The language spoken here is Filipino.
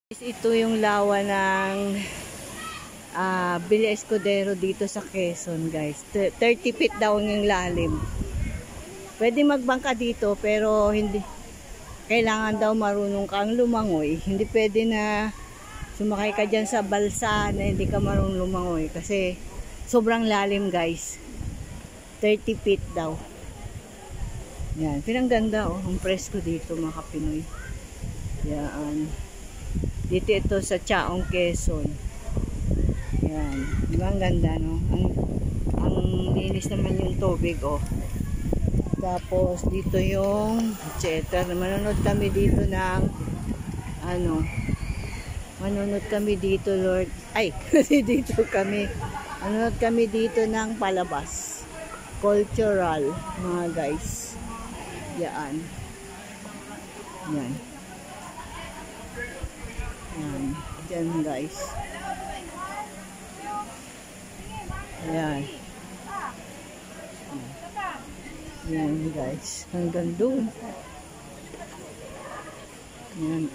Ito yung lawa ng Villa Escudero dito sa Quezon, guys. 30 feet daw yung lalim. Pwede magbangka dito pero hindi kailangan daw marunong kang lumangoy. Hindi pwede na sumakay ka dyan sa balsa na hindi ka marunong lumangoy kasi sobrang lalim, guys. 30 feet daw. Yan, pinangganda oh, ang presko dito mga Kapinoy. Yan. Dito ito sa Chaong, Quezon. Yan. Diba ang ganda, no? Ang linis naman yung tubig, oh. Tapos, dito yung theater. Manonood kami dito ng manonood kami dito, Lord. Ay, kasi dito kami. Manonood kami dito ng palabas. Cultural, mga guys. Yan. Yan. Yan. Diyan, guys. Yan. Yan, guys. Hanggang doon. Yan.